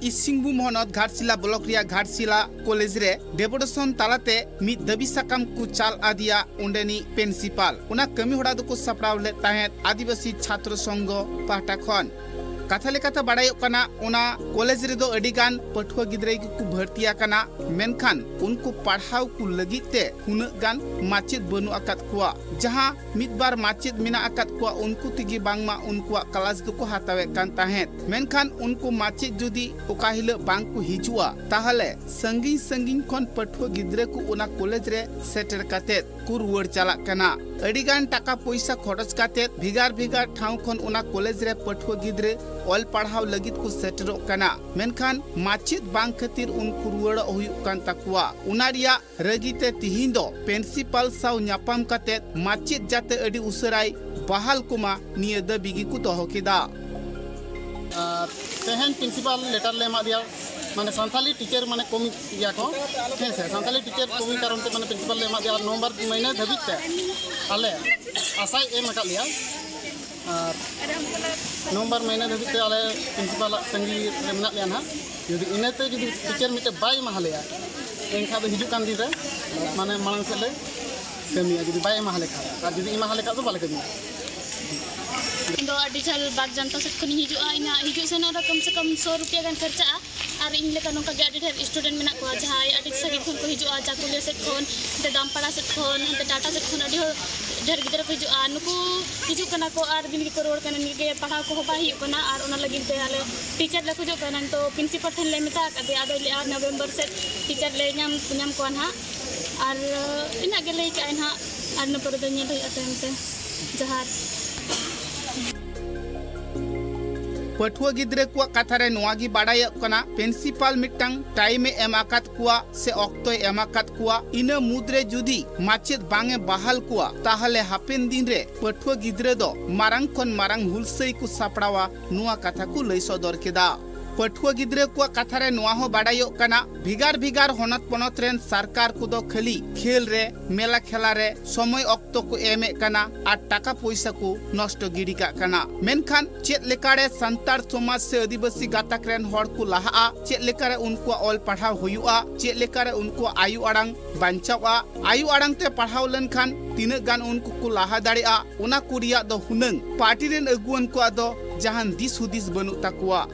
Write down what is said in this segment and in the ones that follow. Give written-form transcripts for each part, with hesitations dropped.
East Singhbhum हनत Ghatshila block रिया Ghatshila college रे deputation तालाते मिद दाबी साकाम को चाल आदिया उंडेनी प्रिंसिपल उना कमी होड़ा दो को सपराव ले ताहेत आदिवासी छात्र संघ पाहटा खन कथा लेकाते बाडायो कना उना कॉलेज रे दो अडिगान पठुआ गिद्रे को भर्तिया कना मेनखान उनको पढ़ाव को लगिते हुनक गान माचिद बनु आकात कुआ जहां मिदबार माचिद मिना आकात कुआ उनको तिगी बांगमा उनको क्लास दुको हातावे कान ताहेत मेनखान उनको माचिद जुदी ओका हिल बांग को हिजुआ ताहले संगी संगिन खन पठुआ गिद्रे को उना कॉलेज रे सेटर काते को रुवाड़ चला कना अडिगान टाका पैसा खरच काते भिगार भिगार ठाव खन उना कॉलेज रे पठुआ गिद्रे ऑल पढ़ाव लगित को सेटरो कना मेनखान माचिद बांग खातिर उनको रुवाड़ हुयुक कान ताकुआ उना रिया रगिते तिहिन दो प्रिंसिपल साव न्यापाम काते माचिद जाते अडी उसराई बहाल कुमा निये दाबी को दोहो केदा तेहन प्रिंसिपल लेटर ले मा दिया माने संथाली टीचर माने कमी या को है से संथाली टीचर कमी कारण ते माने प्रिंसिपल ले मा दिया नवंबर महीने धबित ते आले आशा एम का लिया नवंबर महीने धबित ते आले प्रिंसिपल संगी रे मना लिया ना यदि इनेते यदि टीचर मिटे बाय माहलेया एनखा दो हिजु कान दिन रे माने मांग से ले कमिया यदि बाय माहले खा और यदि माहले का तो बाले कमिया इंदो अडिजल बाग जनता से खनि हिजुआ इना हिजु सेना कम से कम 100 रुपया गान खर्चा और इन लेका नोका गे अडी ढेर स्टूडेंट मेना को जहाय अडी सगी खन को हिजुआ जाकुलिया से खन ते दामपाड़ा से खन ते टाटा से खन अडी ढेर गिदरा को हिजुआ नुकु हिजु कना को आर दिन को रोड कना निगे पढ़ा को होबा ही कना और उना लगिन ते आले टीचर ले खुजो कना तो प्रिंसिपल ठन ले मिता कदे आदे ले नवंबर से टीचर ले न्याम को ना और इना गे ले का ना और न पर दे ᱧᱮᱞ अटेम्प्ट जहार पठुआ गिद्रे को कथारे नोआगी बाडाय कना प्रिंसिपल मिटंग टाइम एमाकात कुआ से ऑक्तो एमाकात कुआ इन मुद्रे जुदी माचिद बांगे बहाल कुआ ताहले हापेन दिन रे पठुआ गिद्रे दो मारंग खन मारंग हुलसई को सापड़ावा नुआ कथा को लई सदर केदा पठुआ गिद्रे को कथारे नोआ हो बाडाय कना भिगार भिगार होनत पनत रेन सरकार को दो खाली खेल रे मेला खेला रे समय ऑक्तो को एमे कना आ टाका पैसा को नष्ट गिडी का कना मेनखान चेत लेकारे संतार समाज से आदिवासी गातक रेन हड़ को लाहा चेत लेकारे उनको ऑल पढ़ाव हुयुआ चेत लेकारे उनको आयु अड़ांग बांचावा आयु अड़ांग ते पढ़ाव लेनखान तीन गान उनको को लाहा दाड़िया उना कुरिया दो हुनंग पार्टी रेन अगुवन को दो जहान दिस हुदिस बनु तकुआ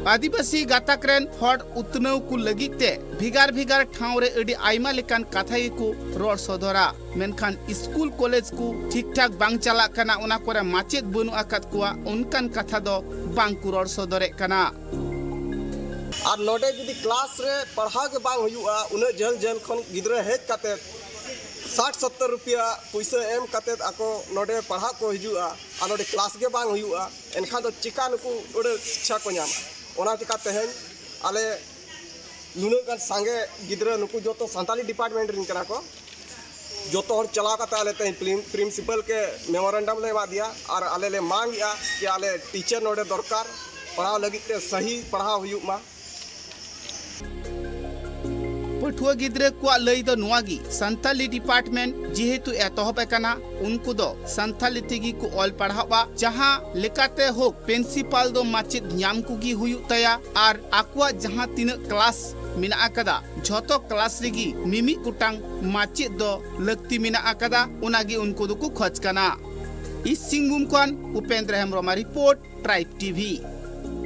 आदिवासी गातक रेन हड़ उतनव को लगिते भिगार भिगार ठाव रे अडी आयमा लेकान कथा को रोड सदरा मेनखान स्कूल कॉलेज को ठीक ठाक बांग चला कना उना कोरे माचेद बनु आकात कुआ उनकान कथा दो बांग को रोड सदरे कना और नोडे जुदी क्लास रे पढ़ा के बांग हुआ उन जल जल खन गिद्रे हेज काते 60-70 रुपया पैसा एम काते आको नोडे पढ़ा को हिजुआ आ नोडे क्लास के बांग हुआ एनखान तो चिका नुकु ओडे शिक्षा को ᱧᱟᱢᱟ ओना चिका तेहन आले नुनो गान सांगे गिद्रे नुकु जो तो संताली डिपार्टमेंट रिन करा को जो तो चला का आले ते प्रिंसिपल के मेमोरेंडम ले मा दिया और आले ले मांगिया कि आले टीचर नोडे दरकार पढ़ाव लगी ते सही पढ़ाव हुयुक मा पठुआ गिद्रे को लई दो नुआगी संताली डिपार्टमेंट जेहेतु एतहब कना उनको दो संताली तिगी को ऑल पढ़ावा जहां लेकाते हो प्रिंसिपल दो माचिद न्याम कुगी हुयु तया और आकुआ जहां तीन क्लास मिना आकदा झोतो क्लास रिगी मिमी कुटांग माचिद दो लगती मिना आकदा उनागी उनको दो को खोज कना ईस्ट सिंहभूम खन Upendra Hembram report tribe TV.